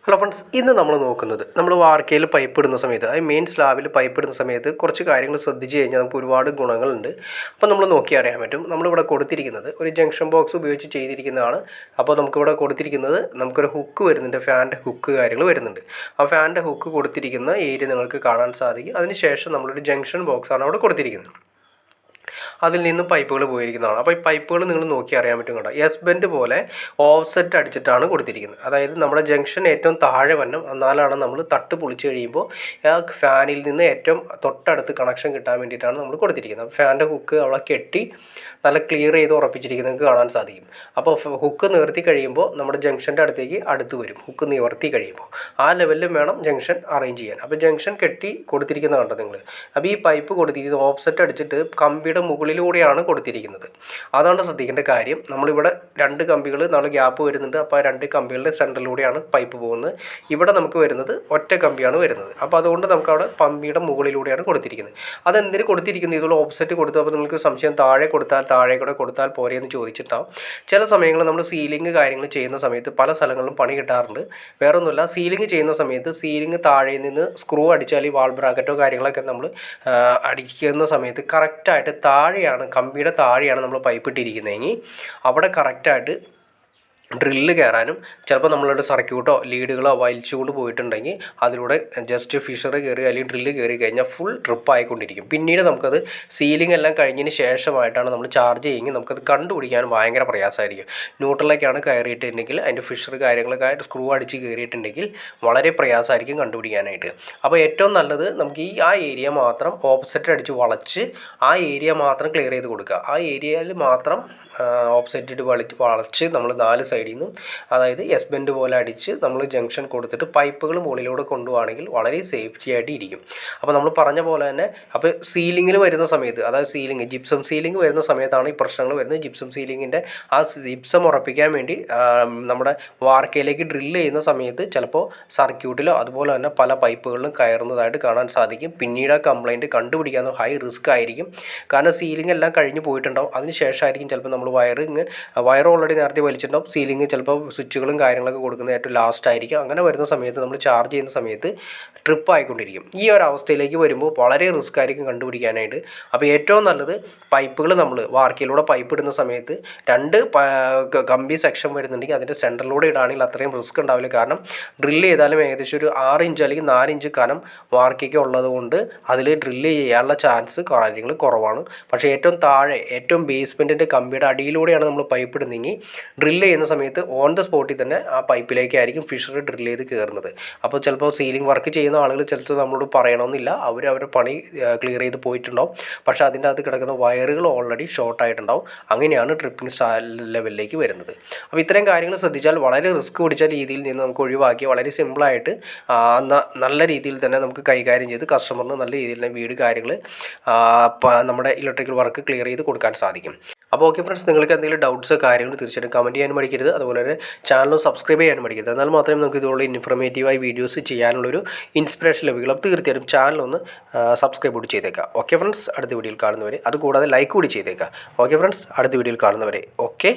Hello friends, ഇന്ന് നമ്മൾ നോക്കുന്നത് നമ്മൾ വാർക്കയിൽ പൈപ്പ് ഇടുന്ന സമയത്ത് അതായത് മെയിൻ സ്ലാബിൽ പൈപ്പ് ഇടുന്ന സമയത്ത് കുറച്ച് കാര്യങ്ങൾ ശ്രദ്ധിച്ച് കഴിഞ്ഞാൽ നമുക്ക് ഒരുപാട് ഗുണങ്ങളുണ്ട്. അപ്പോൾ നമ്മൾ നോക്കി അറിയാൻ പറ്റും. നമ്മളിവിടെ കൊടുത്തിരിക്കുന്നത് ഒരു ജംഗ്ഷൻ ബോക്സ് ഉപയോഗിച്ച് ചെയ്തിരിക്കുന്നതാണ്. അപ്പോൾ നമുക്കിവിടെ കൊടുത്തിരിക്കുന്നത് നമുക്കൊരു ഹുക്ക് വരുന്നുണ്ട്, ഫാനിൻ്റെ ഹുക്ക് കാര്യങ്ങൾ വരുന്നുണ്ട്. ആ ഫാനിൻ്റെ ഹുക്ക് കൊടുത്തിരിക്കുന്ന ഏരിയ നിങ്ങൾക്ക് കാണാൻ സാധിക്കും. അതിനുശേഷം നമ്മളൊരു ജംഗ്ഷൻ ബോക്സാണ് അവിടെ കൊടുത്തിരിക്കുന്നത്. അതിൽ നിന്ന് പൈപ്പുകൾ പോയിരിക്കുന്നതാണ്. അപ്പോൾ ഈ പൈപ്പുകൾ നിങ്ങൾ നോക്കി അറിയാൻ പറ്റും. കേട്ടോ, എസ് ബെൻഡ് പോലെ ഓഫ്സെറ്റ് അടിച്ചിട്ടാണ് കൊടുത്തിരിക്കുന്നത്. അതായത് നമ്മുടെ ജംഗ്ഷൻ ഏറ്റവും താഴെ വരണം, എന്നാലാണ് നമ്മൾ തട്ട് പൊളിച്ച് കഴിയുമ്പോൾ ആ ഫാനിൽ നിന്ന് ഏറ്റവും തൊട്ടടുത്ത് കണക്ഷൻ കിട്ടാൻ വേണ്ടിയിട്ടാണ് നമ്മൾ കൊടുത്തിരിക്കുന്നത്. ഫാനിൻ്റെ ഹുക്ക് അവിടെ കെട്ടി നല്ല ക്ലിയർ ചെയ്ത് ഉറപ്പിച്ചിരിക്കുന്നത് കാണാൻ സാധിക്കും. അപ്പോൾ ഹുക്ക് നിവർത്തി കഴിയുമ്പോൾ നമ്മുടെ ജംഗ്ഷൻ്റെ അടുത്ത് വരും. ഹുക്ക് നിവർത്തി കഴിയുമ്പോൾ ആ ലെവലിലും വേണം ജംഗ്ഷൻ അറേഞ്ച് ചെയ്യാൻ. അപ്പോൾ ജംഗ്ഷൻ കെട്ടി കൊടുത്തിരിക്കുന്നത് കണ്ടോ നിങ്ങൾ. അപ്പോൾ ഈ പൈപ്പ് കൊടുത്തിരിക്കുന്നത് ഓഫ്സെറ്റ് അടിച്ചിട്ട് കമ്പിയുടെ മുകളിലൂടെയാണ് കൊടുത്തിരിക്കുന്നത്. അതാണ് ശ്രദ്ധിക്കേണ്ട കാര്യം. നമ്മളിവിടെ 2 കമ്പികൾ നമ്മൾ ഗ്യാപ്പ് വരുന്നുണ്ട്. അപ്പോൾ ആ 2 കമ്പികളുടെ സെൻറ്ററിലൂടെയാണ് പൈപ്പ് പോകുന്നത്. ഇവിടെ നമുക്ക് വരുന്നത് ഒറ്റ കമ്പിയാണ് വരുന്നത്. അപ്പോൾ അതുകൊണ്ട് നമുക്കവിടെ കമ്പിയുടെ മുകളിലൂടെയാണ് കൊടുത്തിരിക്കുന്നത്. അതെന്തിന് കൊടുത്തിരിക്കുന്നത്? ഇതുപോലെ ഓഫ്സെറ്റ് കൊടുത്തു. അപ്പോൾ നിങ്ങൾക്ക് സംശയം താഴെ കൂടെ കൊടുത്താൽ പോരെ എന്ന് ചോദിച്ചിട്ടാവും. ചില സമയങ്ങളിൽ നമ്മൾ സീലിംഗ് കാര്യങ്ങൾ ചെയ്യുന്ന സമയത്ത് പല സ്ഥലങ്ങളിലും പണി കിട്ടാറുണ്ട്. വേറൊന്നുമില്ല, സീലിംഗ് ചെയ്യുന്ന സമയത്ത് സീലിംഗ് താഴെ നിന്ന് സ്ക്രൂ അടിച്ചാൽ ഈ വാൾ ബ്രാക്കറ്റോ കാര്യങ്ങളൊക്കെ നമ്മൾ അടിക്കുന്ന സമയത്ത് കറക്റ്റായിട്ട് താഴെയാണ്, കമ്പിയുടെ താഴെയാണ് നമ്മൾ പൈപ്പ് ഇട്ടിരിക്കുന്നതെങ്കിൽ അവിടെ കറക്റ്റായിട്ട് ഡ്രില്ല് കയറാനും ചിലപ്പോൾ നമ്മളുടെ സർക്യൂട്ടോ ലീഡുകളോ വലിച്ചുകൊണ്ട് പോയിട്ടുണ്ടെങ്കിൽ അതിലൂടെ ജസ്റ്റ് ഫിഷർ കയറി അല്ലെങ്കിൽ ഡ്രില്ല് കയറി കഴിഞ്ഞാൽ ഫുൾ ട്രിപ്പ് ആയിക്കൊണ്ടിരിക്കും. പിന്നീട് നമുക്കത് സീലിംഗ് എല്ലാം കഴിഞ്ഞതിന് ശേഷമായിട്ടാണ് നമ്മൾ ചാർജ് ചെയ്യുമെങ്കിൽ നമുക്കത് കണ്ടുപിടിക്കാൻ ഭയങ്കര പ്രയാസമായിരിക്കും. ന്യൂട്രലിലേക്കാണ് കയറിയിട്ടുണ്ടെങ്കിൽ അതിൻ്റെ ഫിഷർ കാര്യങ്ങളൊക്കെ സ്ക്രൂ അടിച്ച് കയറിയിട്ടുണ്ടെങ്കിൽ വളരെ പ്രയാസമായിരിക്കും കണ്ടുപിടിക്കാനായിട്ട്. അപ്പോൾ ഏറ്റവും നല്ലത് നമുക്ക് ആ ഏരിയ മാത്രം ഓപ്പോസിറ്റ് അടിച്ച് വളച്ച് ആ ഏരിയ മാത്രം ക്ലിയർ ചെയ്ത് കൊടുക്കുക. ആ ഏരിയയിൽ മാത്രം ഓപ്പോസിറ്റ് വളച്ച് നമ്മൾ 4 സൈഡിൽ നിന്നും, അതായത് എസ് ബെൻഡ് പോലെ അടിച്ച് നമ്മൾ ജംഗ്ഷൻ കൊടുത്തിട്ട് പൈപ്പുകൾ മുകളിലൂടെ കൊണ്ടുപോവുകയാണെങ്കിൽ വളരെ സേഫ്റ്റി ആയിട്ട് ഇരിക്കും. അപ്പോൾ നമ്മൾ പറഞ്ഞ പോലെ തന്നെ അപ്പോൾ സീലിങ്ങിൽ വരുന്ന സമയത്ത്, അതായത് ജിപ്സം സീലിംഗ് വരുന്ന സമയത്താണ് ഈ പ്രശ്നങ്ങൾ വരുന്നത്. ജിപ്സം സീലിങ്ങിൻ്റെ ആ ജിപ്സം ഉറപ്പിക്കാൻ വേണ്ടി നമ്മുടെ വാർക്കയിലേക്ക് ഡ്രില്ല് ചെയ്യുന്ന സമയത്ത് ചിലപ്പോൾ സർക്യൂട്ടിലോ അതുപോലെ തന്നെ പല പൈപ്പുകളിലും കയറുന്നതായിട്ട് കാണാൻ സാധിക്കും. പിന്നീട് ആ കംപ്ലയിൻറ്റ് കണ്ടുപിടിക്കാൻ ഹൈ റിസ്ക് ആയിരിക്കും. കാരണം സീലിംഗ് എല്ലാം കഴിഞ്ഞ് പോയിട്ടുണ്ടാവും. അതിന് ശേഷമായിരിക്കും ചിലപ്പോൾ നമ്മൾ വയർ ഓൾറെഡി നേരത്തെ വലിച്ചിട്ടുണ്ടാവും. സീലിംഗ് ചിലപ്പോൾ സ്വിച്ചുകളും കാര്യങ്ങളൊക്കെ കൊടുക്കുന്നത് ഏറ്റവും ലാസ്റ്റ് ആയിരിക്കും. അങ്ങനെ വരുന്ന സമയത്ത് നമ്മൾ ചാർജ് ചെയ്യുന്ന സമയത്ത് ട്രിപ്പ് ആയിക്കൊണ്ടിരിക്കും. ഈ ഒരു അവസ്ഥയിലേക്ക് വരുമ്പോൾ വളരെ റിസ്ക് ആയിരിക്കും കണ്ടുപിടിക്കാനായിട്ട്. അപ്പോൾ ഏറ്റവും നല്ലത് പൈപ്പുകൾ നമ്മൾ വാർക്കയിലൂടെ പൈപ്പ് ഇടുന്ന സമയത്ത് 2 കമ്പി സെക്ഷൻ വരുന്നുണ്ടെങ്കിൽ അതിൻ്റെ സെൻറ്ററിലൂടെ ഇടുകയാണെങ്കിൽ അത്രയും റിസ്ക് ഉണ്ടാവില്ല. കാരണം ഡ്രില്ല് ചെയ്താലും ഏകദേശം ഒരു 6 ഇഞ്ച് അല്ലെങ്കിൽ 4 ഇഞ്ച് കനം വാർക്കയ്ക്ക് ഉള്ളത് കൊണ്ട് അതിൽ ഡ്രില്ല് ചെയ്യാനുള്ള ചാൻസ് കാര്യങ്ങൾ കുറവാണ്. പക്ഷേ ഏറ്റവും താഴെ ഏറ്റവും ബേസ്മെൻറ്റിൻ്റെ കമ്പിയുടെ അടിയിലൂടെയാണ് നമ്മൾ പൈപ്പ് ഇടുന്നെങ്കിൽ ഡ്രില്ല് ചെയ്യുന്ന സമയത്ത് ഓൺ ദ സ്പോട്ടിൽ തന്നെ ആ പൈപ്പിലേക്കായിരിക്കും ഫിഷർ ഡ്രില്ല് ചെയ്ത് കയറുന്നത്. അപ്പോൾ ചിലപ്പോൾ സീലിംഗ് വർക്ക് ചെയ്യുന്ന ആളുകൾ ചിലപ്പോൾ നമ്മളോട് പറയണമെന്നില്ല, അവരുടെ പണി ക്ലിയർ ചെയ്ത് പോയിട്ടുണ്ടാവും. പക്ഷേ അതിൻ്റെ അകത്ത് കിടക്കുന്ന വയറുകൾ ഓൾറെഡി ഷോർട്ടായിട്ടുണ്ടാവും. അങ്ങനെയാണ് ട്രിപ്പിംഗ് ലെവലിലേക്ക് വരുന്നത്. അപ്പോൾ ഇത്തരം കാര്യങ്ങൾ ശ്രദ്ധിച്ചാൽ വളരെ റിസ്ക് പിടിച്ച രീതിയിൽ നിന്ന് നമുക്ക് ഒഴിവാക്കി വളരെ സിമ്പിളായിട്ട് നല്ല രീതിയിൽ തന്നെ നമുക്ക് കൈകാര്യം ചെയ്ത് കസ്റ്റമറിന് നല്ല രീതിയിൽ തന്നെ വീട് കാര്യങ്ങൾ നമ്മുടെ ഇലക്ട്രിക്കൽ വർക്ക് ക്ലിയർ ചെയ്ത് കൊടുക്കാൻ സാധിക്കും. അപ്പോൾ ഓക്കെ ഫ്രണ്ട്സ്, നിങ്ങൾക്ക് എന്തെങ്കിലും ഡൗട്ട്സോ കാര്യങ്ങൾ തീർച്ചയായിട്ടും കമൻറ്റ് ചെയ്യാനും മടിക്കരുത്. അതുപോലെ തന്നെ ചാനൽ സബ്സ്ക്രൈബ് ചെയ്യാനും മടിക്കരുത്. എന്നാൽ മാത്രമേ നമുക്ക് ഇതുപോലെ ഇൻഫർമേറ്റീവായി വീഡിയോസ് ചെയ്യാനുള്ളൊരു ഇൻസ്പിറേഷൻ ലഭിക്കുള്ളൂ. അപ്പോൾ തീർച്ചയായിട്ടും ചാനലൊന്ന് സബ്സ്ക്രൈബ് കൂടി ചെയ്തേക്കാം. ഓക്കെ ഫ്രണ്ട്സ്, അടുത്ത വീഡിയോയിൽ കാണുന്നവരെ, അതുകൂടാതെ ലൈക്ക് കൂടി ചെയ്തേക്കാം. ഓക്കെ ഫ്രണ്ട്സ്, അടുത്ത വീഡിയോയിൽ കാണുന്നവരെ ഓക്കെ.